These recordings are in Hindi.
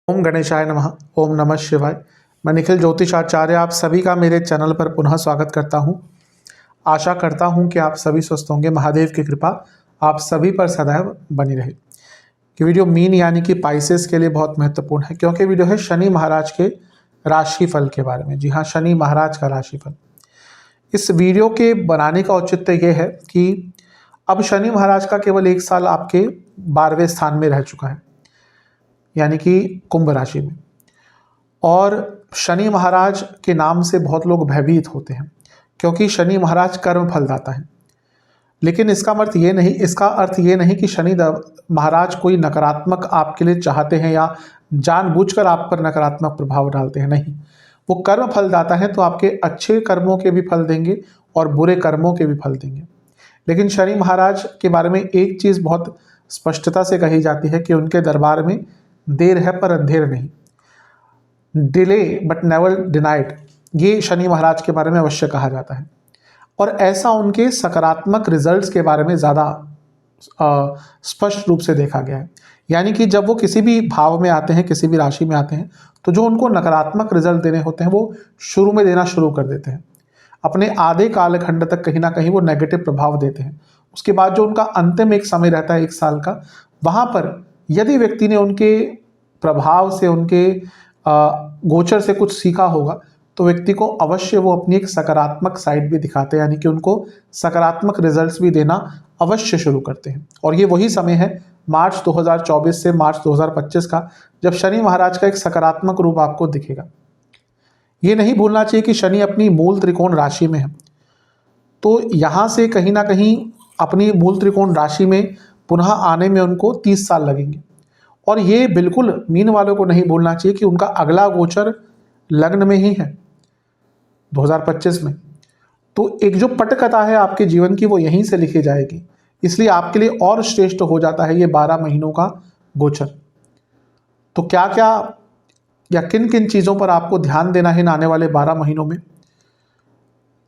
ओम गणेशाय नमः। ओम नमः शिवाय। मैं निखिल ज्योतिषाचार्य आप सभी का मेरे चैनल पर पुनः स्वागत करता हूं। आशा करता हूं कि आप सभी स्वस्थ होंगे। महादेव की कृपा आप सभी पर सदैव बनी रहे। ये वीडियो मीन यानी कि पाइसेस के लिए बहुत महत्वपूर्ण है, क्योंकि वीडियो है शनि महाराज के राशिफल के बारे में। जी हाँ, शनि महाराज का राशिफल। इस वीडियो के बनाने का औचित्य ये है कि अब शनि महाराज का केवल 1 साल आपके 12वें स्थान में रह चुका है, यानी कि कुंभ राशि में। और शनि महाराज के नाम से बहुत लोग भयभीत होते हैं, क्योंकि शनि महाराज कर्म फलदाता है। लेकिन इसका अर्थ ये नहीं कि शनि महाराज कोई नकारात्मक आपके लिए चाहते हैं या जानबूझकर आप पर नकारात्मक प्रभाव डालते हैं। नहीं, वो कर्म फलदाता है, तो आपके अच्छे कर्मों के भी फल देंगे और बुरे कर्मों के भी फल देंगे। लेकिन शनि महाराज के बारे में एक चीज़ बहुत स्पष्टता से कही जाती है कि उनके दरबार में देर है पर अंधेर नहीं। डिले बट नेवर डिनाइड, ये शनि महाराज के बारे में अवश्य कहा जाता है। और ऐसा उनके सकारात्मक रिजल्ट्स के बारे में ज़्यादा स्पष्ट रूप से देखा गया है। यानी कि जब वो किसी भी भाव में आते हैं, किसी भी राशि में आते हैं, तो जो उनको नकारात्मक रिजल्ट देने होते हैं वो शुरू में देना शुरू कर देते हैं। अपने आधे कालखंड तक कहीं ना कहीं वो नेगेटिव प्रभाव देते हैं। उसके बाद जो उनका अंतिम एक समय रहता है 1 साल का, वहाँ पर यदि व्यक्ति ने उनके प्रभाव से, उनके गोचर से कुछ सीखा होगा, तो व्यक्ति को अवश्य वो अपनी एक सकारात्मक साइड भी दिखाते हैं, यानी कि उनको सकारात्मक रिजल्ट्स भी देना अवश्य शुरू करते हैं। और ये वही समय है मार्च 2024 से मार्च 2025 का, जब शनि महाराज का एक सकारात्मक रूप आपको दिखेगा। ये नहीं भूलना चाहिए कि शनि अपनी मूल त्रिकोण राशि में है, तो यहाँ से कहीं ना कहीं अपनी मूल त्रिकोण राशि में पुनः आने में उनको 30 साल लगेंगे। और ये बिल्कुल मीन वालों को नहीं भूलना चाहिए कि उनका अगला गोचर लग्न में ही है 2025 में। तो एक जो पटकथा है आपके जीवन की, वो यहीं से लिखी जाएगी। इसलिए आपके लिए और श्रेष्ठ हो जाता है ये 12 महीनों का गोचर। तो क्या क्या या किन किन चीज़ों पर आपको ध्यान देना है इन आने वाले 12 महीनों में,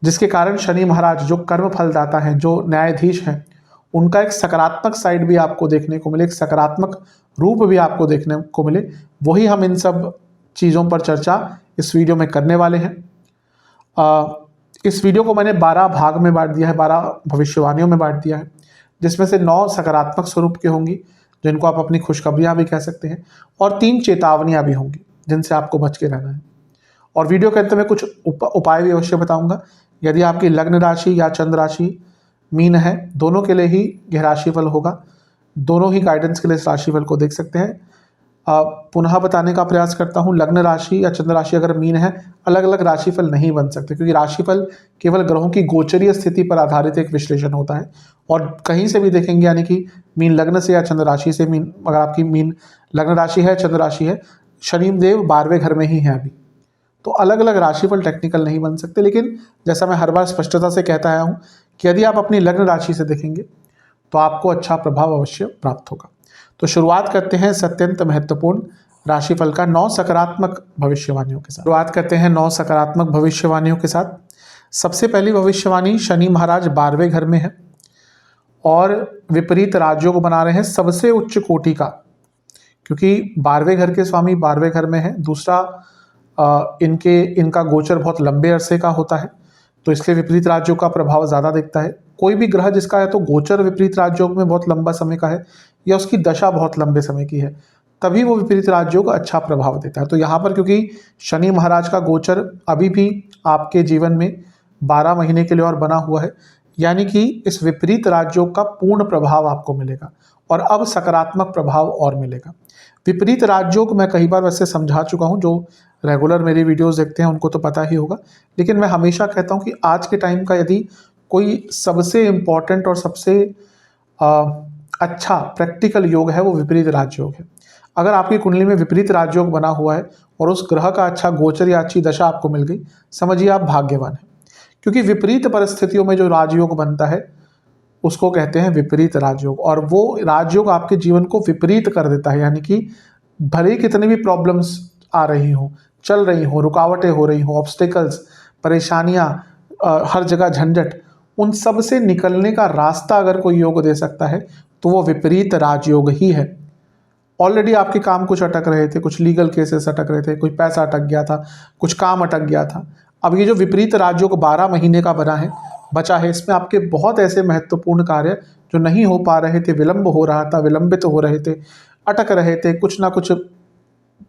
जिसके कारण शनि महाराज जो कर्म फलदाता हैं, जो न्यायाधीश हैं, उनका एक सकारात्मक साइड भी आपको देखने को मिले, एक सकारात्मक रूप भी आपको देखने को मिले। वही हम इन सब चीज़ों पर चर्चा इस वीडियो में करने वाले हैं। इस वीडियो को मैंने 12 भाग में बांट दिया है, 12 भविष्यवाणियों में बांट दिया है, जिसमें से 9 सकारात्मक स्वरूप की होंगी, जिनको आप अपनी खुशखबरियाँ भी कह सकते हैं, और 3 चेतावनियाँ भी होंगी जिनसे आपको बच के रहना है। और वीडियो के अंत में कुछ उपाय भी अवश्य बताऊँगा। यदि आपकी लग्न राशि या चंद्र राशि मीन है, दोनों के लिए ही यह राशिफल होगा। दोनों ही गाइडेंस के लिए इस राशिफल को देख सकते हैं। पुनः बताने का प्रयास करता हूं, लग्न राशि या चंद्र राशि अगर मीन है, अलग अलग राशिफल नहीं बन सकते, क्योंकि राशिफल केवल ग्रहों की गोचरीय स्थिति पर आधारित एक विश्लेषण होता है। और कहीं से भी देखेंगे, यानी कि मीन लग्न से या चंद्र राशि से, मीन अगर आपकी मीन लग्न राशि है, चंद्र राशि है, शनिदेव 12वें घर में ही है अभी, तो अलग अलग राशिफल टेक्निकल नहीं बन सकते। लेकिन जैसा मैं हर बार स्पष्टता से कहता आया हूँ कि यदि आप अपनी लग्न राशि से देखेंगे तो आपको अच्छा प्रभाव अवश्य प्राप्त होगा। तो शुरुआत करते हैं इस अत्यंत महत्वपूर्ण राशिफल का 9 सकारात्मक भविष्यवाणियों के साथ। शुरुआत करते हैं 9 सकारात्मक भविष्यवाणियों के साथ। सबसे पहली भविष्यवाणी, शनि महाराज 12वें घर में है और विपरीत राजयोग बना रहे हैं सबसे उच्च कोटि का, क्योंकि 12वें घर के स्वामी 12वें घर में है। दूसरा, इनका गोचर बहुत लंबे अरसे का होता है, तो इसलिए विपरीत राजयोग का प्रभाव ज़्यादा दिखता है। कोई भी ग्रह जिसका है तो गोचर विपरीत राजयोग में बहुत लंबा समय का है, या उसकी दशा बहुत लंबे समय की है, तभी वो विपरीत राजयोग अच्छा प्रभाव देता है। तो यहाँ पर क्योंकि शनि महाराज का गोचर अभी भी आपके जीवन में 12 महीने के लिए और बना हुआ है, यानी कि इस विपरीत राजयोग का पूर्ण प्रभाव आपको मिलेगा और अब सकारात्मक प्रभाव और मिलेगा। विपरीत राजयोग मैं कई बार वैसे समझा चुका हूँ, जो रेगुलर मेरी वीडियोस देखते हैं उनको तो पता ही होगा, लेकिन मैं हमेशा कहता हूँ कि आज के टाइम का यदि कोई सबसे इम्पॉर्टेंट और सबसे अच्छा प्रैक्टिकल योग है, वो विपरीत राजयोग है। अगर आपकी कुंडली में विपरीत राजयोग बना हुआ है और उस ग्रह का अच्छा गोचर या अच्छी दशा आपको मिल गई, समझिए आप भाग्यवान हैं। क्योंकि विपरीत परिस्थितियों में जो राजयोग बनता है उसको कहते हैं विपरीत राजयोग, और वो राजयोग आपके जीवन को विपरीत कर देता है। यानी कि भले ही कितनी भी प्रॉब्लम्स आ रही हों, चल रही हों, रुकावटें हो रही हों, ऑब्स्टेकल्स, परेशानियां, हर जगह झंझट, उन सब से निकलने का रास्ता अगर कोई योग दे सकता है तो वो विपरीत राजयोग ही है। ऑलरेडी आपके काम कुछ अटक रहे थे, कुछ लीगल केसेस अटक रहे थे, कोई पैसा अटक गया था, कुछ काम अटक गया था। अब ये जो विपरीत राजयोग 12 महीने का बचा है, इसमें आपके बहुत ऐसे महत्वपूर्ण कार्य जो नहीं हो पा रहे थे, विलंब हो रहा था, विलंबित हो रहे थे, अटक रहे थे, कुछ ना कुछ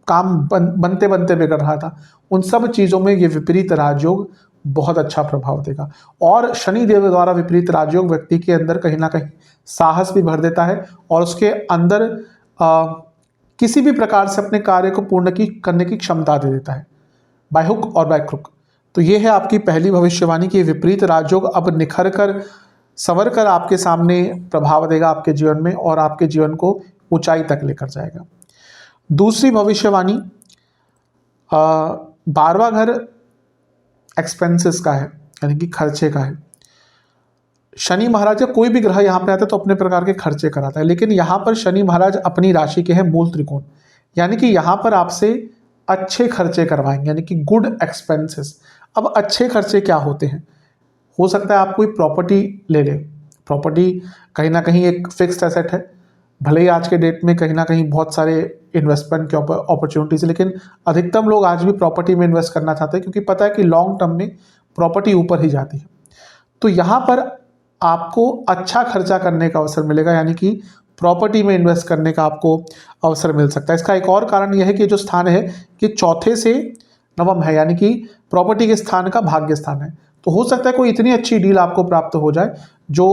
काम बनते बनते बिगड़ रहा था, उन सब चीज़ों में ये विपरीत राजयोग बहुत अच्छा प्रभाव देगा। और शनि देव द्वारा विपरीत राजयोग व्यक्ति के अंदर कहीं ना कहीं साहस भी भर देता है और उसके अंदर किसी भी प्रकार से अपने कार्य को करने की क्षमता दे देता है, बाय हुक और बाय क्रुक। तो ये है आपकी पहली भविष्यवाणी कि विपरीत राजयोग अब निखर कर संवर कर आपके सामने प्रभाव देगा आपके जीवन में और आपके जीवन को ऊंचाई तक लेकर जाएगा। दूसरी भविष्यवाणी 12वां घर एक्सपेंसेस का है, यानी कि खर्चे का है। शनि महाराज या कोई भी ग्रह यहाँ पे आता है तो अपने प्रकार के खर्चे कराता है, लेकिन यहाँ पर शनि महाराज अपनी राशि के हैं मूल त्रिकोण, यानी कि यहाँ पर आपसे अच्छे खर्चे करवाएंगे, यानी कि गुड एक्सपेंसेस। अब अच्छे खर्चे क्या होते हैं? हो सकता है आप कोई प्रॉपर्टी ले लें। प्रॉपर्टी कहीं ना कहीं एक फिक्स्ड एसेट है, भले ही आज के डेट में कहीं ना कहीं बहुत सारे इन्वेस्टमेंट के अपॉर्चुनिटीज है, लेकिन अधिकतम लोग आज भी प्रॉपर्टी में इन्वेस्ट करना चाहते हैं क्योंकि पता है कि लॉन्ग टर्म में प्रॉपर्टी ऊपर ही जाती है। तो यहाँ पर आपको अच्छा खर्चा करने का अवसर मिलेगा, यानी कि प्रॉपर्टी में इन्वेस्ट करने का आपको अवसर मिल सकता है। इसका एक और कारण यह है कि जो स्थान है कि चौथे से नवम है, यानी कि प्रॉपर्टी के स्थान का भाग्य स्थान है। तो हो सकता है कोई इतनी अच्छी डील आपको प्राप्त हो जाए जो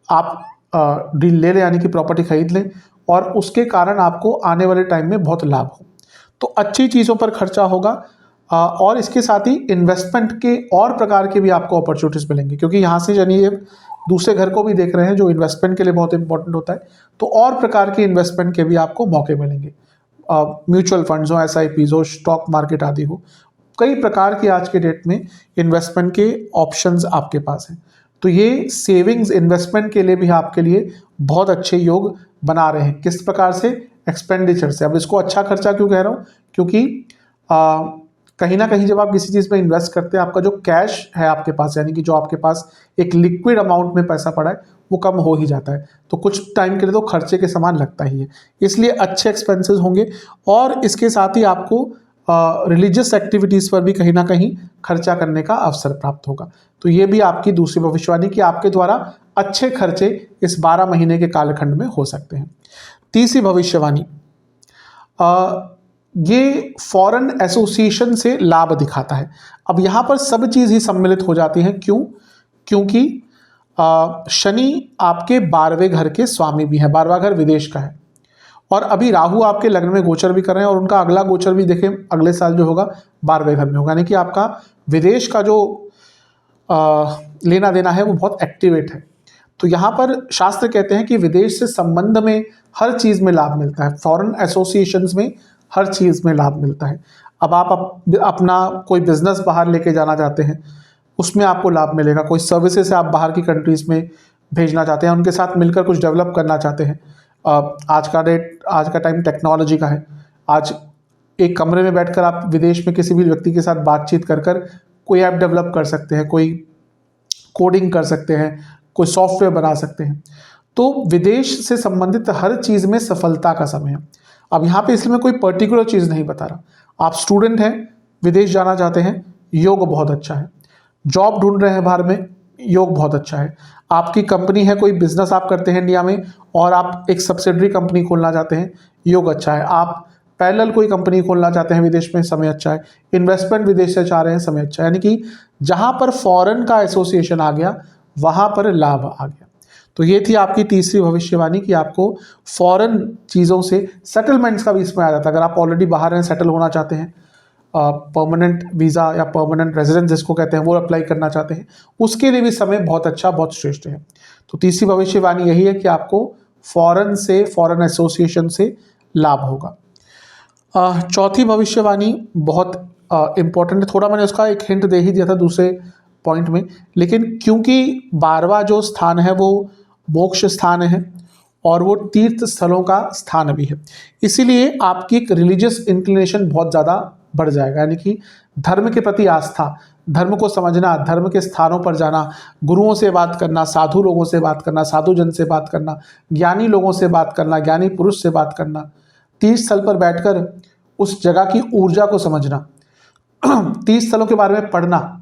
आप डील ले लें, यानी कि प्रॉपर्टी खरीद लें और उसके कारण आपको आने वाले टाइम में बहुत लाभ हो। तो अच्छी चीज़ों पर खर्चा होगा और इसके साथ ही इन्वेस्टमेंट के और प्रकार के भी आपको अपॉर्चुनिटीज़ मिलेंगे, क्योंकि यहाँ से यानी ये दूसरे घर को भी देख रहे हैं जो इन्वेस्टमेंट के लिए बहुत इंपॉर्टेंट होता है। तो और प्रकार के इन्वेस्टमेंट के भी आपको मौके मिलेंगे, म्यूचुअल फंड्स हो, SIPs हो, स्टॉक मार्केट आदि हो, कई प्रकार की आज के डेट में इन्वेस्टमेंट के ऑप्शंस आपके पास हैं। तो ये सेविंग्स इन्वेस्टमेंट के लिए भी आपके लिए बहुत अच्छे योग बना रहे हैं। किस प्रकार से? एक्सपेंडिचर से। अब इसको अच्छा खर्चा क्यों कह रहा हूँ? क्योंकि कहीं ना कहीं जब आप किसी चीज़ में इन्वेस्ट करते हैं, आपका जो कैश है आपके पास, यानी कि जो आपके पास एक लिक्विड अमाउंट में पैसा पड़ा है, वो कम हो ही जाता है। तो कुछ टाइम के लिए तो खर्चे के समान लगता ही है, इसलिए अच्छे एक्सपेंसेस होंगे। और इसके साथ ही आपको रिलीजियस एक्टिविटीज़ पर भी कहीं ना कहीं खर्चा करने का अवसर प्राप्त होगा। तो ये भी आपकी दूसरी भविष्यवाणी कि आपके द्वारा अच्छे खर्चे इस 12 महीने के कालखंड में हो सकते हैं। तीसरी भविष्यवाणी ये फॉरेन एसोसिएशन से लाभ दिखाता है। अब यहाँ पर सब चीज़ ही सम्मिलित हो जाती हैं। क्यों? क्योंकि शनि आपके 12वें घर के स्वामी भी हैं। 12वां घर विदेश का है और अभी राहु आपके लग्न में गोचर भी कर रहे हैं और उनका अगला गोचर भी देखें अगले साल जो होगा 12वें घर में होगा, यानी कि आपका विदेश का जो लेना देना है वो बहुत एक्टिवेट है। तो यहाँ पर शास्त्र कहते हैं कि विदेश से संबंध में हर चीज़ में लाभ मिलता है, फॉरेन एसोसिएशंस में हर चीज़ में लाभ मिलता है। अब आप अपना कोई बिजनेस बाहर लेके जाना चाहते हैं, उसमें आपको लाभ मिलेगा। कोई सर्विसेज से आप बाहर की कंट्रीज़ में भेजना चाहते हैं, उनके साथ मिलकर कुछ डेवलप करना चाहते हैं। आज का टाइम टेक्नोलॉजी का है। आज एक कमरे में बैठकर आप विदेश में किसी भी व्यक्ति के साथ बातचीत कर कोई ऐप डेवलप कर सकते हैं, कोई कोडिंग कर सकते हैं, कोई सॉफ्टवेयर बना सकते हैं। तो विदेश से संबंधित हर चीज़ में सफलता का समय है। अब यहाँ पे इसलिए मैं कोई पर्टिकुलर चीज़ नहीं बता रहा। आप स्टूडेंट हैं, विदेश जाना चाहते हैं, योग बहुत अच्छा है। जॉब ढूंढ रहे हैं बाहर में, योग बहुत अच्छा है। आपकी कंपनी है, कोई बिजनेस आप करते हैं इंडिया में और आप एक सब्सिडरी कंपनी खोलना चाहते हैं, योग अच्छा है। आप पैरेलल कोई कंपनी खोलना चाहते हैं विदेश में, समय अच्छा है। इन्वेस्टमेंट विदेश से चाह रहे हैं, समय अच्छा है। यानी कि जहाँ पर फॉरेन का एसोसिएशन आ गया वहाँ पर लाभ आ गया। तो ये थी आपकी तीसरी भविष्यवाणी कि आपको फॉरेन चीज़ों से सेटलमेंट्स का भी इसमें आ जाता है। अगर आप ऑलरेडी बाहर हैं, सेटल होना चाहते हैं, परमानेंट वीज़ा या परमानेंट रेजिडेंस जिसको कहते हैं वो अप्लाई करना चाहते हैं, उसके लिए भी समय बहुत अच्छा, बहुत श्रेष्ठ है। तो तीसरी भविष्यवाणी यही है कि आपको फॉरेन एसोसिएशन से लाभ होगा। चौथी भविष्यवाणी बहुत इम्पोर्टेंट है, थोड़ा मैंने उसका एक हिंट दे ही दिया था दूसरे पॉइंट में, लेकिन क्योंकि 12वां जो स्थान है वो मोक्ष स्थान है और वो तीर्थ स्थलों का स्थान भी है, इसीलिए आपकी एक रिलीजियस इंक्लिनेशन बहुत ज़्यादा बढ़ जाएगा। यानी कि धर्म के प्रति आस्था, धर्म को समझना, धर्म के स्थानों पर जाना, गुरुओं से बात करना, साधु लोगों से बात करना, साधु जन से बात करना, ज्ञानी लोगों से बात करना, ज्ञानी पुरुष से बात करना, तीर्थ स्थल पर बैठकर उस जगह की ऊर्जा को समझना, तीर्थ स्थलों के बारे में पढ़ना,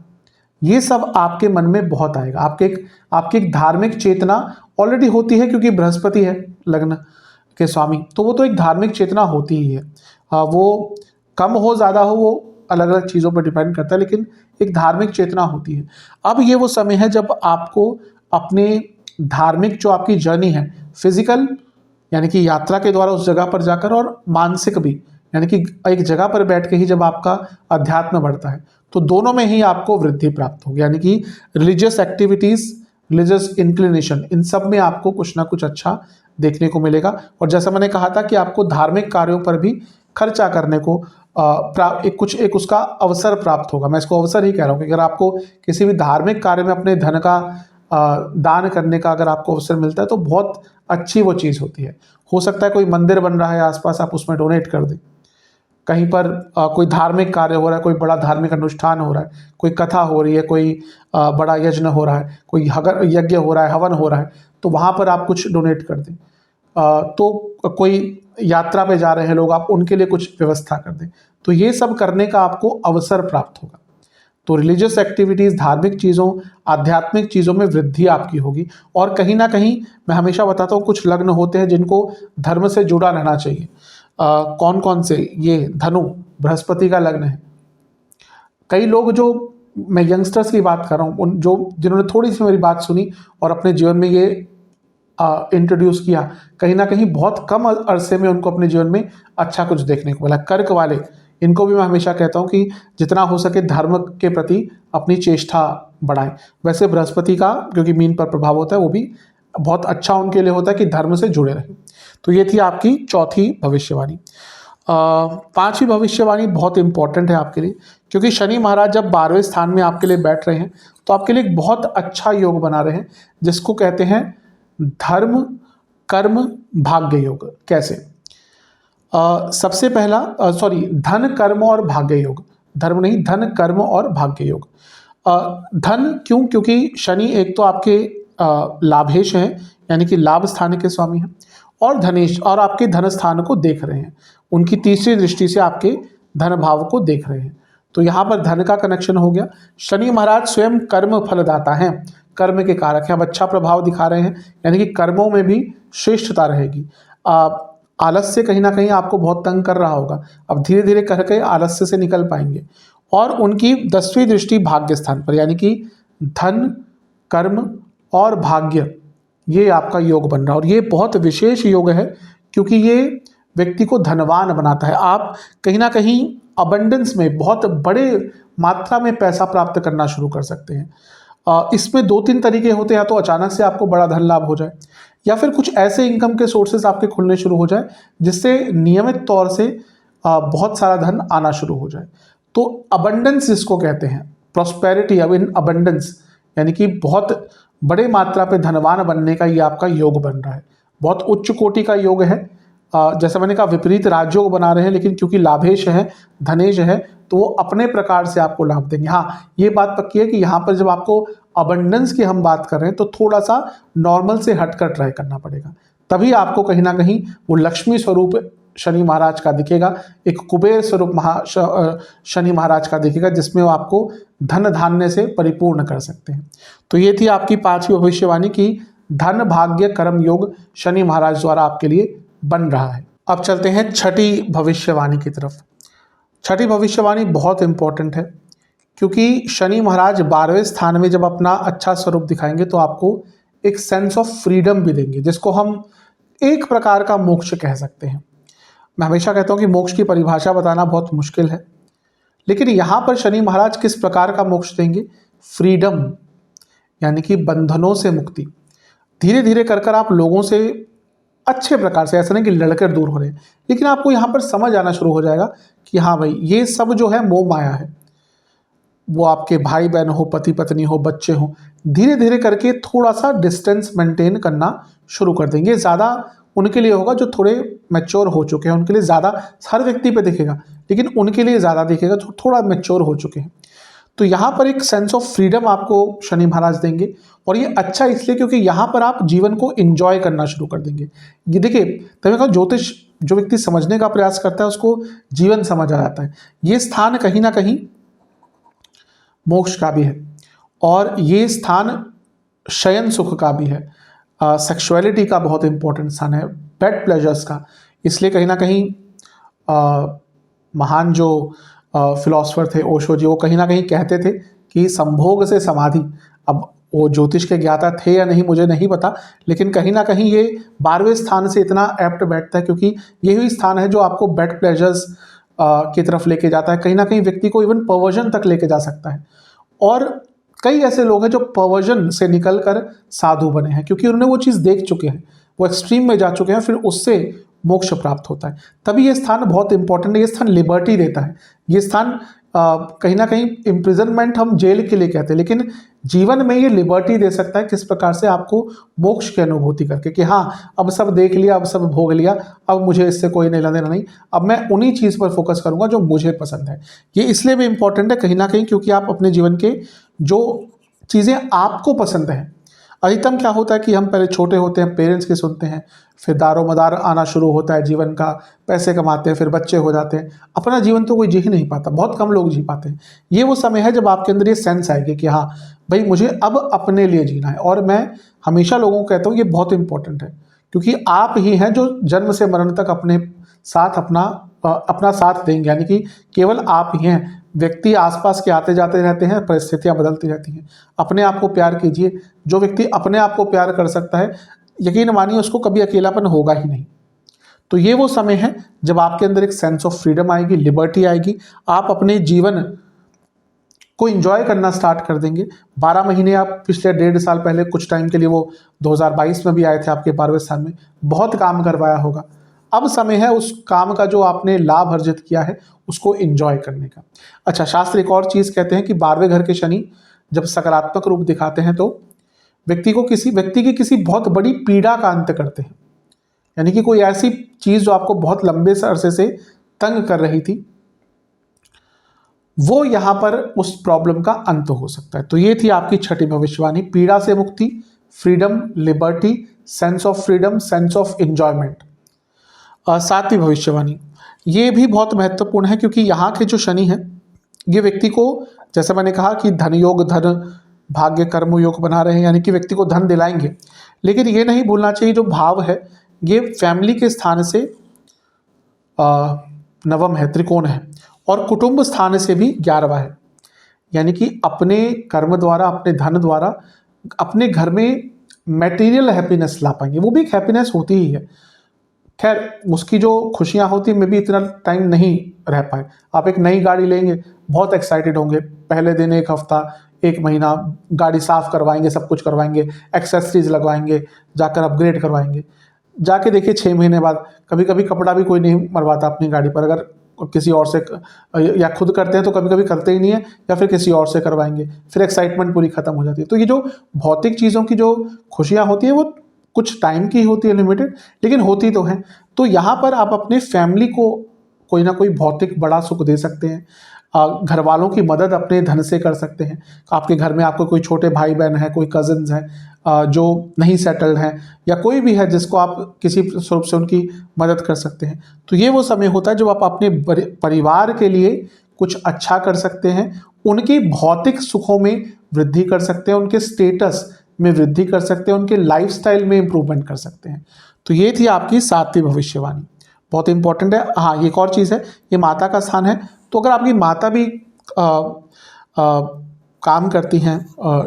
ये सब आपके मन में बहुत आएगा। आपकी एक धार्मिक चेतना ऑलरेडी होती है, क्योंकि बृहस्पति है लग्न के स्वामी, तो वो तो एक धार्मिक चेतना होती ही है। वो कम हो ज़्यादा हो वो अलग अलग चीज़ों पर डिपेंड करता है, लेकिन एक धार्मिक चेतना होती है। अब ये वो समय है जब आपको अपने धार्मिक जो आपकी जर्नी है, फिजिकल यानी कि यात्रा के द्वारा उस जगह पर जाकर, और मानसिक भी यानी कि एक जगह पर बैठ के ही जब आपका अध्यात्म बढ़ता है, तो दोनों में ही आपको वृद्धि प्राप्त होगी। यानी कि रिलीजियस एक्टिविटीज़, रिलीजियस इंक्लिनेशन, इन सब में आपको कुछ ना कुछ अच्छा देखने को मिलेगा। और जैसा मैंने कहा था कि आपको धार्मिक कार्यों पर भी खर्चा करने को एक उसका अवसर प्राप्त होगा। मैं इसको अवसर ही कह रहा हूँ कि अगर आपको किसी भी धार्मिक कार्य में अपने धन का दान करने का अगर आपको अवसर मिलता है, तो बहुत अच्छी वो चीज़ होती है। हो सकता है कोई मंदिर बन रहा है आसपास, आप उसमें डोनेट कर दें। कहीं पर कोई धार्मिक कार्य हो रहा है, कोई बड़ा धार्मिक अनुष्ठान हो रहा है, कोई कथा हो रही है, कोई बड़ा यज्ञ हो रहा है, कोई यज्ञ हो रहा है, हवन हो रहा है, तो वहाँ पर आप कुछ डोनेट कर दें। तो कोई यात्रा पे जा रहे हैं लोग, आप उनके लिए कुछ व्यवस्था कर दें। तो ये सब करने का आपको अवसर प्राप्त होगा। तो रिलीजियस एक्टिविटीज़, धार्मिक चीज़ों, आध्यात्मिक चीज़ों में वृद्धि आपकी होगी। और कहीं ना कहीं मैं हमेशा बताता हूँ, कुछ लग्न होते हैं जिनको धर्म से जुड़ा रहना चाहिए। कौन कौन से? ये धनु, बृहस्पति का लग्न है। कई लोग, जो मैं यंगस्टर्स की बात कर रहा हूँ, उन जिन्होंने थोड़ी सी मेरी बात सुनी और अपने जीवन में ये इंट्रोड्यूस किया, कहीं ना कहीं बहुत कम अरसे में उनको अपने जीवन में अच्छा कुछ देखने को मिला। कर्क वाले, इनको भी मैं हमेशा कहता हूँ कि जितना हो सके धर्म के प्रति अपनी चेष्टा बढ़ाएं। वैसे बृहस्पति का क्योंकि मीन पर प्रभाव होता है, वो भी बहुत अच्छा उनके लिए होता है कि धर्म से जुड़े रहें। तो ये थी आपकी चौथी भविष्यवाणी। पांचवी भविष्यवाणी बहुत इंपॉर्टेंट है आपके लिए, क्योंकि शनि महाराज जब 12वें स्थान में आपके लिए बैठ रहे हैं, तो आपके लिए एक बहुत अच्छा योग बना रहे हैं, जिसको कहते हैं धर्म कर्म भाग्य योग। कैसे? सबसे पहला धन कर्म और भाग्य योग, धर्म नहीं, धन कर्म और भाग्य योग। धन क्यों? क्योंकि शनि एक तो आपके लाभेश हैं, यानी कि लाभ स्थान के स्वामी हैं, और धनेश, और आपके धन स्थान को देख रहे हैं। उनकी तीसरी दृष्टि से आपके धन भाव को देख रहे हैं, तो यहाँ पर धन का कनेक्शन हो गया। शनि महाराज स्वयं कर्म फलदाता हैं, कर्म के कारक हैं। अब अच्छा प्रभाव दिखा रहे हैं, यानी कि कर्मों में भी श्रेष्ठता रहेगी। आलस्य कहीं ना कहीं आपको बहुत तंग कर रहा होगा, अब धीरे धीरे करके आलस्य से निकल पाएंगे। और उनकी 10वीं दृष्टि भाग्य स्थान पर, यानी कि धन कर्म और भाग्य, ये आपका योग बन रहा है। और ये बहुत विशेष योग है, क्योंकि ये व्यक्ति को धनवान बनाता है। आप कहीं ना कहीं अबंडेंस में, बहुत बड़े मात्रा में पैसा प्राप्त करना शुरू कर सकते हैं। इसमें 2-3 तरीके होते हैं, तो अचानक से आपको बड़ा धन लाभ हो जाए, या फिर कुछ ऐसे इनकम के सोर्सेज आपके खुलने शुरू हो जाए जिससे नियमित तौर से बहुत सारा धन आना शुरू हो जाए। तो अबंडेंस जिसको कहते हैं, प्रॉस्पेरिटी इन अबंडेंस, यानी कि बहुत बड़े मात्रा पे धनवान बनने का ये आपका योग बन रहा है। बहुत उच्च कोटि का योग है। जैसा मैंने कहा, विपरीत राजयोग बना रहे हैं, लेकिन क्योंकि लाभेश है, धनेश है, तो वो अपने प्रकार से आपको लाभ देंगे। हाँ, ये बात पक्की है कि यहाँ पर जब आपको अबंडेंस की हम बात कर रहे हैं, तो थोड़ा सा नॉर्मल से हटकर ट्राई करना पड़ेगा, तभी आपको कहीं ना कहीं वो लक्ष्मी स्वरूप शनि महाराज का दिखेगा, एक कुबेर स्वरूप शनि महाराज का दिखेगा, जिसमें वो आपको धन धान्य से परिपूर्ण कर सकते हैं। तो ये थी आपकी 5वीं भविष्यवाणी की धन भाग्य कर्म योग शनि महाराज द्वारा आपके लिए बन रहा है। अब चलते हैं 6ठी भविष्यवाणी की तरफ। 6ठी भविष्यवाणी बहुत इंपॉर्टेंट है, क्योंकि शनि महाराज 12वें स्थान में जब अपना अच्छा स्वरूप दिखाएंगे, तो आपको एक सेंस ऑफ फ्रीडम भी देंगे, जिसको हम एक प्रकार का मोक्ष कह सकते हैं। मैं हमेशा कहता हूँ कि मोक्ष की परिभाषा बताना बहुत मुश्किल है, लेकिन यहाँ पर शनि महाराज किस प्रकार का मोक्ष देंगे? फ्रीडम, यानी कि बंधनों से मुक्ति। धीरे धीरे कर आप लोगों से अच्छे प्रकार से, ऐसा नहीं कि लड़कर दूर हो रहे हैं, लेकिन आपको यहाँ पर समझ आना शुरू हो जाएगा कि हाँ भाई, ये सब जो है मोह माया है। वो आपके भाई बहन हो, पति पत्नी हो, बच्चे हो, धीरे धीरे करके थोड़ा सा डिस्टेंस मेंटेन करना शुरू कर देंगे। ज़्यादा उनके लिए होगा जो थोड़े मैच्योर हो चुके हैं, उनके लिए ज़्यादा, हर व्यक्ति पे दिखेगा, लेकिन उनके लिए ज़्यादा दिखेगा जो थोड़ा मैच्योर हो चुके हैं। तो यहाँ पर एक सेंस ऑफ फ्रीडम आपको शनि महाराज देंगे, और ये अच्छा इसलिए क्योंकि यहाँ पर आप जीवन को एंजॉय करना शुरू कर देंगे। ये देखिए, तभी कहा ज्योतिष जो व्यक्ति समझने का प्रयास करता है उसको जीवन समझ आ जाता है। ये स्थान कहीं ना कहीं मोक्ष का भी है, और ये स्थान शयन सुख का भी है, सेक्सुअलिटी का बहुत इंपॉर्टेंट स्थान है, पेट प्लेजर्स का। इसलिए कहीं ना कहीं महान जो फिलोसफर थे ओशो जी, वो कहीं ना कहीं कहते थे कि संभोग से समाधि, अब वो ज्योतिष के ज्ञाता थे या नहीं मुझे नहीं पता, लेकिन कहीं ना कहीं ये 12वें स्थान से इतना एप्ट बैठता है क्योंकि यही स्थान है जो आपको बेड प्लेजर्स की तरफ लेके जाता है, कहीं ना कहीं व्यक्ति को इवन परवर्जन तक लेके जा सकता है। और कई ऐसे लोग हैं जो परवर्जन से निकल कर साधु बने हैं क्योंकि उन्होंने वो चीज़ देख चुके हैं, वो एक्सट्रीम में जा चुके हैं, फिर उससे मोक्ष प्राप्त होता है। तभी ये स्थान बहुत इंपॉर्टेंट है, ये स्थान लिबर्टी देता है। ये स्थान कहीं ना कहीं इम्प्रिजनमेंट हम जेल के लिए कहते हैं, लेकिन जीवन में ये लिबर्टी दे सकता है, किस प्रकार से आपको मोक्ष की अनुभूति करके कि हाँ अब सब देख लिया, अब सब भोग लिया, अब मुझे इससे कोई लेना देना नहीं, अब मैं उन्हीं चीज़ पर फोकस करूंगा जो मुझे पसंद है। ये इसलिए भी इंपॉर्टेंट है कहीं ना कहीं क्योंकि आप अपने जीवन के जो चीज़ें आपको पसंद हैं, अधिकतम क्या होता है कि हम पहले छोटे होते हैं, पेरेंट्स की सुनते हैं, फिर दारो मदार आना शुरू होता है जीवन का, पैसे कमाते हैं, फिर बच्चे हो जाते हैं, अपना जीवन तो कोई जी ही नहीं पाता, बहुत कम लोग जी पाते हैं। ये वो समय है जब आपके अंदर ये सेंस आएगी कि हाँ भाई मुझे अब अपने लिए जीना है। और मैं हमेशा लोगों को कहता हूँ ये बहुत इंपॉर्टेंट है क्योंकि आप ही हैं जो जन्म से मरण तक अपने साथ अपना साथ देंगे, यानी कि केवल आप ही हैं। व्यक्ति आसपास के आते जाते रहते हैं, परिस्थितियां बदलती रहती हैं। अपने आप को प्यार कीजिए। जो व्यक्ति अपने आप को प्यार कर सकता है, यकीन मानिए उसको कभी अकेलापन होगा ही नहीं। तो ये वो समय है जब आपके अंदर एक सेंस ऑफ फ्रीडम आएगी, लिबर्टी आएगी, आप अपने जीवन को एंजॉय करना स्टार्ट कर देंगे। 12 महीने आप पिछले 1.5 साल पहले कुछ टाइम के लिए, वो 2022 में भी आए थे आपके 12वें स्थान में, बहुत काम करवाया होगा। अब समय है उस काम का जो आपने लाभ अर्जित किया है उसको एंजॉय करने का। अच्छा, शास्त्र एक और चीज़ कहते हैं कि 12वें घर के शनि जब सकारात्मक रूप दिखाते हैं तो व्यक्ति की किसी बहुत बड़ी पीड़ा का अंत करते हैं, यानी कि कोई ऐसी चीज़ जो आपको बहुत लंबे अरसे से तंग कर रही थी, वो यहाँ पर उस प्रॉब्लम का अंत हो सकता है। तो ये थी आपकी छठी भविष्यवाणी, पीड़ा से मुक्ति, freedom, liberty, sense of freedom, sense of enjoyment. 7वीं भविष्यवाणी ये भी बहुत महत्वपूर्ण है क्योंकि यहाँ के जो शनि हैं ये व्यक्ति को, जैसे मैंने कहा कि धन योग, धन भाग्य कर्म योग बना रहे हैं, यानी कि व्यक्ति को धन दिलाएंगे। लेकिन ये नहीं भूलना चाहिए जो भाव है ये फैमिली के स्थान से नवम है, त्रिकोण है, और कुटुंब स्थान से भी 11वां है, यानी कि अपने कर्म द्वारा, अपने धन द्वारा अपने घर में मटेरियल हैप्पीनेस ला पाएंगे। वो भी एक हैप्पीनेस होती ही है, खैर उसकी जो खुशियाँ होती हैं, मे भी इतना टाइम नहीं रह पाए। आप एक नई गाड़ी लेंगे, बहुत एक्साइटेड होंगे, पहले दिन, एक हफ्ता, एक महीना गाड़ी साफ करवाएंगे, सब कुछ करवाएंगे, एक्सेसरीज लगवाएंगे, जाकर अपग्रेड करवाएंगे, जाके देखिए 6 महीने बाद कभी कभी कपड़ा भी कोई नहीं मरवाता अपनी गाड़ी पर, अगर किसी और से या खुद करते हैं तो कभी कभी करते ही नहीं है, या फिर किसी और से करवाएंगे, फिर एक्साइटमेंट पूरी खत्म हो जाती है। तो ये जो भौतिक चीज़ों की जो खुशियाँ होती है वो कुछ टाइम की होती है, लिमिटेड, लेकिन होती तो है। तो यहाँ पर आप अपने फैमिली को कोई ना कोई भौतिक बड़ा सुख दे सकते हैं, घर वालों की मदद अपने धन से कर सकते हैं। आपके घर में आपको कोई छोटे भाई बहन है, कोई कजिन्स हैं जो नहीं सेटल्ड हैं, या कोई भी है जिसको आप किसी स्वरूप से उनकी मदद कर सकते हैं। तो ये वो समय होता है जब आप अपने परिवार के लिए कुछ अच्छा कर सकते हैं, उनके भौतिक सुखों में वृद्धि कर सकते हैं, उनके स्टेटस में वृद्धि कर सकते हैं, उनके लाइफस्टाइल में इंप्रूवमेंट कर सकते हैं। तो ये थी आपकी 7वीं भविष्यवाणी, बहुत इंपॉर्टेंट है। हाँ, ये एक और चीज़ है, ये माता का स्थान है, तो अगर आपकी माता भी काम करती हैं,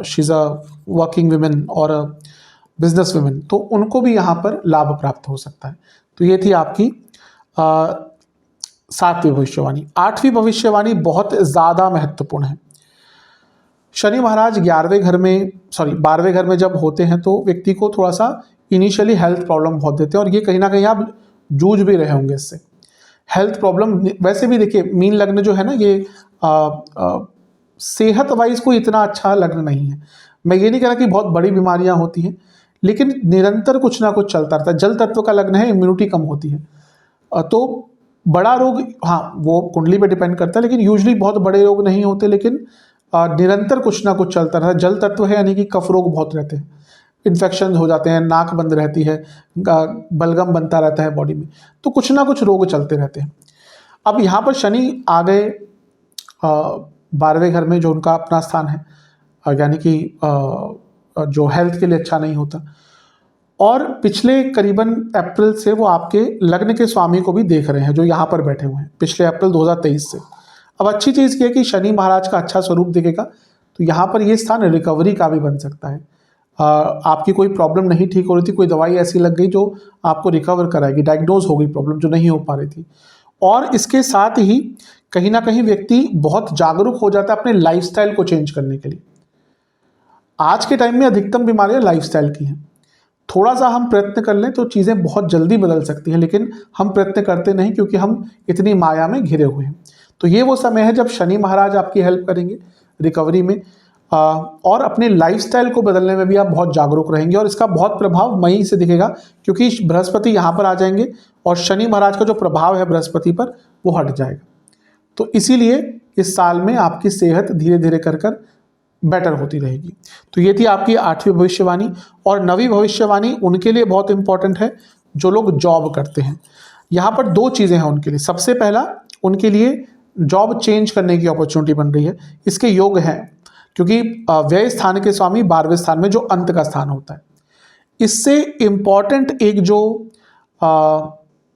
she is a working women और बिजनेस वुमेन, तो उनको भी यहाँ पर लाभ प्राप्त हो सकता है। तो ये थी आपकी 7वीं भविष्यवाणी। 8वीं भविष्यवाणी बहुत ज़्यादा महत्वपूर्ण है। शनि महाराज 12वें घर में जब होते हैं तो व्यक्ति को थोड़ा सा इनिशियली हेल्थ प्रॉब्लम बहुत देते हैं, और ये कहीं ना कहीं आप जूझ भी रहे होंगे इससे। हेल्थ प्रॉब्लम वैसे भी देखिए, मीन लग्न जो है ना, ये सेहत वाइज कोई इतना अच्छा लग्न नहीं है। मैं ये नहीं कह रहा कि बहुत बड़ी बीमारियां होती हैं, लेकिन निरंतर कुछ ना कुछ चलता रहता है। जल तत्व का लग्न है, इम्यूनिटी कम होती है, तो बड़ा रोग, हाँ वो कुंडली पे डिपेंड करता है, लेकिन यूजुअली बहुत बड़े रोग नहीं होते, लेकिन निरंतर कुछ ना कुछ चलता रहता है। जल तत्व है यानी कि कफ रोग बहुत रहते हैं, इन्फेक्शन हो जाते हैं, नाक बंद रहती है, बलगम बनता रहता है बॉडी में, तो कुछ ना कुछ रोग चलते रहते हैं। अब यहाँ पर शनि आ गए 12वें घर में, जो उनका अपना स्थान है, यानी कि जो हेल्थ के लिए अच्छा नहीं होता, और पिछले करीबन अप्रैल से वो आपके लग्न के स्वामी को भी देख रहे हैं, जो यहाँ पर बैठे हुए हैं पिछले अप्रैल 2023 से। अब अच्छी चीज़ ये है कि शनि महाराज का अच्छा स्वरूप दिखेगा, तो यहाँ पर ये स्थान रिकवरी का भी बन सकता है। आपकी कोई प्रॉब्लम नहीं ठीक हो रही थी, कोई दवाई ऐसी लग गई जो आपको रिकवर कराएगी, डायग्नोज हो गई प्रॉब्लम जो नहीं हो पा रही थी। और इसके साथ ही कहीं ना कहीं व्यक्ति बहुत जागरूक हो जाता है अपने लाइफस्टाइल को चेंज करने के लिए। आज के टाइम में अधिकतम बीमारियां लाइफस्टाइल की हैं। थोड़ा सा हम प्रयत्न कर लें तो चीज़ें बहुत जल्दी बदल सकती हैं, लेकिन हम प्रयत्न करते नहीं क्योंकि हम इतनी माया में घिरे हुए हैं। तो ये वो समय है जब शनि महाराज आपकी हेल्प करेंगे रिकवरी में, और अपने लाइफस्टाइल को बदलने में भी आप बहुत जागरूक रहेंगे। और इसका बहुत प्रभाव मई से दिखेगा, क्योंकि बृहस्पति यहाँ पर आ जाएंगे और शनि महाराज का जो प्रभाव है बृहस्पति पर वो हट जाएगा। तो इसीलिए इस साल में आपकी सेहत धीरे धीरे कर कर बेटर होती रहेगी। तो ये थी आपकी 8वीं भविष्यवाणी। और 9वीं भविष्यवाणी उनके लिए बहुत इंपॉर्टेंट है जो लोग जॉब करते हैं। यहाँ पर 2 चीज़ें हैं उनके लिए। सबसे पहला, उनके लिए जॉब चेंज करने की अपॉर्चुनिटी बन रही है, इसके योग हैं, क्योंकि व्यय स्थान के स्वामी 12वें स्थान में, जो अंत का स्थान होता है। इससे इम्पॉर्टेंट एक जो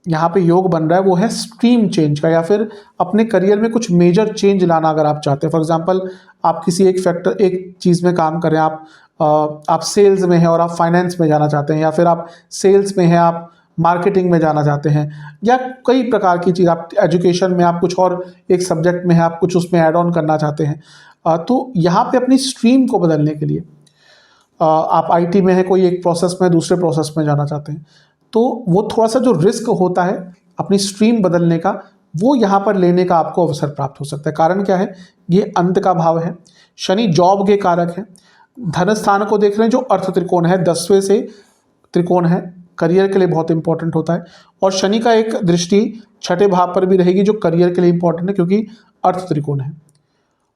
यहाँ पे योग बन रहा है वो है स्ट्रीम चेंज का, या फिर अपने करियर में कुछ मेजर चेंज लाना अगर आप चाहते हैं। फॉर एग्जांपल, आप किसी एक चीज़ में काम करें, आप सेल्स में हैं और आप फाइनेंस में जाना चाहते हैं, या फिर आप सेल्स में हैं, आप मार्केटिंग में जाना चाहते हैं, या कई प्रकार की चीज़, आप एजुकेशन में, आप कुछ और एक सब्जेक्ट में हैं, आप कुछ उसमें ऐड ऑन करना चाहते हैं। तो यहाँ पे अपनी स्ट्रीम को बदलने के लिए, आप आईटी में हैं, कोई एक प्रोसेस में दूसरे प्रोसेस में जाना चाहते हैं, तो वो थोड़ा सा जो रिस्क होता है अपनी स्ट्रीम बदलने का, वो यहाँ पर लेने का आपको अवसर प्राप्त हो सकता है। कारण क्या है, ये अंत का भाव है, शनि जॉब के कारक है, धन स्थान को देख रहे हैं जो अर्थ त्रिकोण है, 10वें से त्रिकोण है, करियर के लिए बहुत इंपॉर्टेंट होता है। और शनि का एक दृष्टि 6ठे भाव पर भी रहेगी जो करियर के लिए इंपॉर्टेंट है, क्योंकि अर्थ त्रिकोण है।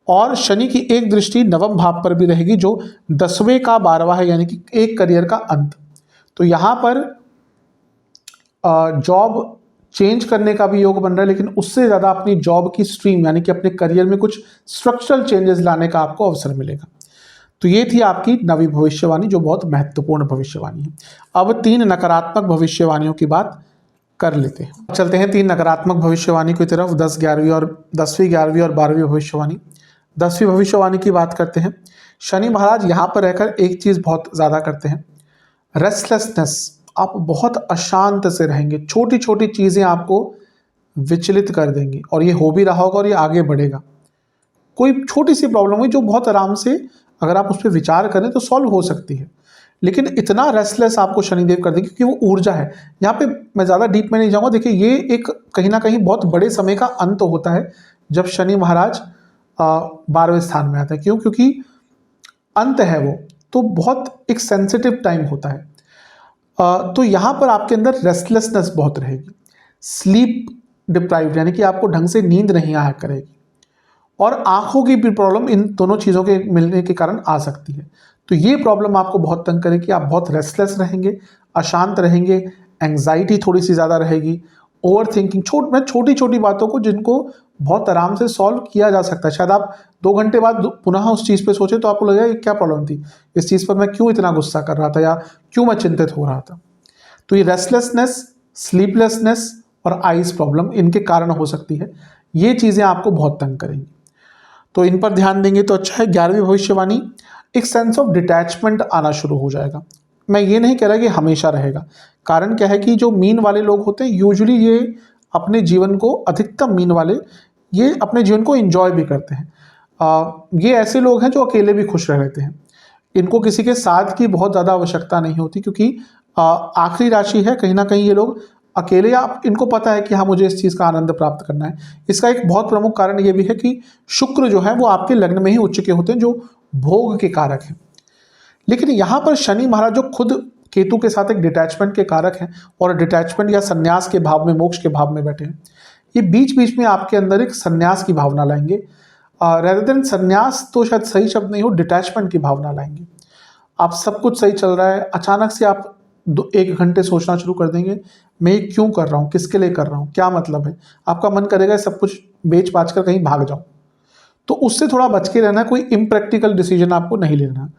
और शनि की एक दृष्टि 9वें भाव पर भी रहेगी जो 10वें का 12वां है, यानी कि एक करियर का अंत। तो यहाँ पर जॉब चेंज करने का भी योग बन रहा है, लेकिन उससे ज़्यादा अपनी जॉब की स्ट्रीम यानी कि अपने करियर में कुछ स्ट्रक्चरल चेंजेस लाने का आपको अवसर मिलेगा। तो ये थी आपकी 9वीं भविष्यवाणी, जो बहुत महत्वपूर्ण भविष्यवाणी है। अब 3 नकारात्मक भविष्यवाणियों की बात कर लेते हैं। चलते हैं 3 नकारात्मक भविष्यवाणी की तरफ, 10, 11वीं और 10वीं, 11वीं और 12वीं भविष्यवाणी। 10वीं भविष्यवाणी की बात करते हैं। शनि महाराज यहाँ पर रहकर एक चीज़ बहुत ज़्यादा करते हैं, रेस्टलेसनेस। आप बहुत अशांत से रहेंगे, छोटी छोटी चीज़ें आपको विचलित कर देंगी, और ये हो भी रहा होगा और ये आगे बढ़ेगा। कोई छोटी सी प्रॉब्लम हुई जो बहुत आराम से अगर आप उस पर विचार करें तो सॉल्व हो सकती है, लेकिन इतना रेस्टलेस आपको शनिदेव कर देंगे क्योंकि वो ऊर्जा है। यहाँ पे मैं ज़्यादा डीप में नहीं जाऊँगा। देखिए, ये एक कहीं ना कहीं बहुत बड़े समय का अंत होता है जब शनि महाराज 12वें स्थान में आते हैं। क्यों? क्योंकि अंत है वो, तो बहुत एक सेंसिटिव टाइम होता है। तो यहाँ पर आपके अंदर रेस्टलेसनेस बहुत रहेगी, स्लीप डिप्राइव्ड यानी कि आपको ढंग से नींद नहीं आया करेगी, और आंखों की भी प्रॉब्लम इन दोनों चीज़ों के मिलने के कारण आ सकती है। तो ये प्रॉब्लम आपको बहुत तंग करेगी, आप बहुत रेस्टलेस रहेंगे, अशांत रहेंगे, एंग्जाइटी थोड़ी सी ज़्यादा रहेगी, ओवर थिंकिंग, छोटी छोटी बातों को जिनको बहुत आराम से सॉल्व किया जा सकता है। शायद आप 2 घंटे बाद पुनः उस चीज़ पे सोचें तो आपको लगेगा ये क्या प्रॉब्लम थी, इस चीज़ पर मैं क्यों इतना गुस्सा कर रहा था, या क्यों मैं चिंतित हो रहा था। तो ये रेस्टलेसनेस, स्लीपलेसनेस और आइज प्रॉब्लम इनके कारण हो सकती है। ये चीज़ें आपको बहुत तंग करेंगी, तो इन पर ध्यान देंगे तो अच्छा है। 11वीं भविष्यवाणी, एक सेंस ऑफ डिटैचमेंट आना शुरू हो जाएगा। मैं ये नहीं कह रहा कि हमेशा रहेगा। कारण क्या है कि जो मीन वाले लोग होते हैं यूजुअली ये अपने जीवन को, अधिकतम मीन वाले, ये अपने जीवन को एंजॉय भी करते हैं। ये ऐसे लोग हैं जो अकेले भी खुश रह लेते हैं, इनको किसी के साथ की बहुत ज़्यादा आवश्यकता नहीं होती, क्योंकि आखिरी राशि है, कहीं ना कहीं ये लोग अकेले, आप इनको पता है कि हाँ मुझे इस चीज़ का आनंद प्राप्त करना है। इसका एक बहुत प्रमुख कारण ये भी है कि शुक्र जो है वो आपके लग्न में ही उच्च के होते हैं, जो भोग के कारक हैं। लेकिन यहाँ पर शनि महाराज जो खुद केतु के साथ एक डिटैचमेंट के कारक हैं, और डिटैचमेंट या संन्यास के भाव में, मोक्ष के भाव में बैठे हैं, ये बीच बीच में आपके अंदर एक संन्यास की भावना लाएंगे। रेदर देन संन्यास तो शायद सही शब्द नहीं हो, डिटैचमेंट की भावना लाएंगे। आप सब कुछ सही चल रहा है, अचानक से आप 1 घंटे सोचना शुरू कर देंगे, मैं ये क्यों कर रहा हूँ, किसके लिए कर रहा हूँ, क्या मतलब है। आपका मन करेगा सब कुछ बेच बाच कर कहीं भाग जाऊँ। तो उससे थोड़ा बच के रहना, कोई इम्प्रैक्टिकल डिसीजन आपको नहीं लेना।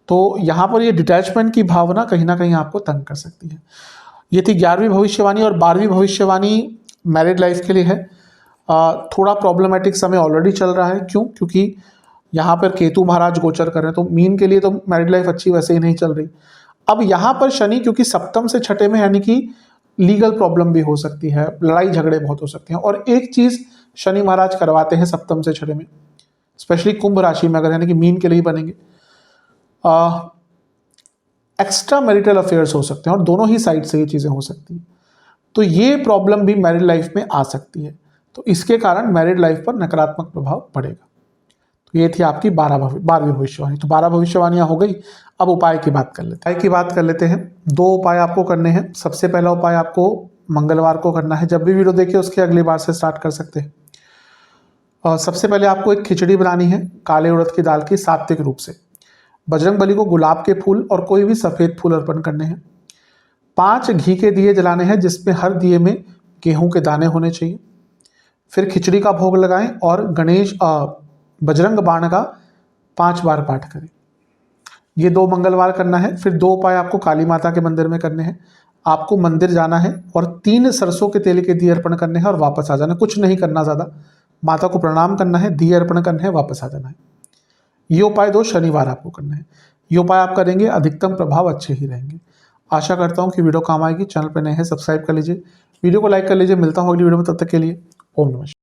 तो यहाँ पर ये डिटैचमेंट की भावना कहीं ना कहीं आपको तंग कर सकती है। ये थी 11वीं भविष्यवाणी। और 12वीं भविष्यवाणी मैरिड लाइफ के लिए है। थोड़ा प्रॉब्लमेटिक समय ऑलरेडी चल रहा है। क्यों? क्योंकि यहाँ पर केतु महाराज गोचर कर रहे हैं, तो मीन के लिए तो मैरिड लाइफ अच्छी वैसे ही नहीं चल रही। अब यहाँ पर शनि क्योंकि सप्तम से छठे में, यानी कि लीगल प्रॉब्लम भी हो सकती है, लड़ाई झगड़े बहुत हो सकते हैं। और एक चीज़ शनि महाराज करवाते हैं सप्तम से छठे में, स्पेशली कुंभ राशि में अगर, यानी कि मीन के लिए ही बनेंगे, एक्स्ट्रा मैरिटल अफेयर्स हो सकते हैं और दोनों ही साइड से ये चीज़ें हो सकती हैं। तो ये प्रॉब्लम भी मैरिड लाइफ में आ सकती है। तो इसके कारण मैरिड लाइफ पर नकारात्मक प्रभाव पड़ेगा। तो ये थी आपकी 12वीं भविष्यवाणी। तो 12 भविष्यवाणियाँ हो गई। अब उपाय की बात कर लेते हैं। 2 उपाय आपको करने हैं। सबसे पहला उपाय आपको मंगलवार को करना है। जब भी वीडियो देखिए उसके अगली बार से स्टार्ट कर सकते हैं। और सबसे पहले आपको एक खिचड़ी बनानी है काले उड़द की दाल की, सात्विक रूप से। बजरंगबली को गुलाब के फूल और कोई भी सफ़ेद फूल अर्पण करने हैं। 5 घी के दिए जलाने हैं, जिसमें हर दिए में गेहूं के दाने होने चाहिए। फिर खिचड़ी का भोग लगाएं और बजरंग बाण का 5 बार पाठ करें। ये 2 मंगलवार करना है। फिर 2 उपाय आपको काली माता के मंदिर में करने हैं। आपको मंदिर जाना है और 3 सरसों के तेल के दिए अर्पण करने हैं और वापस आ जाना है। कुछ नहीं करना ज़्यादा, माता को प्रणाम करना है, दिए अर्पण करने हैं, वापस आ जाना है। ये उपाय 2 शनिवार आपको करना है। ये उपाय आप करेंगे, अधिकतम प्रभाव अच्छे ही रहेंगे। आशा करता हूँ कि वीडियो काम आएगी। चैनल पर नए हैं सब्सक्राइब कर लीजिए, वीडियो को लाइक कर लीजिए। मिलता हूँ अगली वीडियो में, तब तक के लिए ओम नमः शिवाय।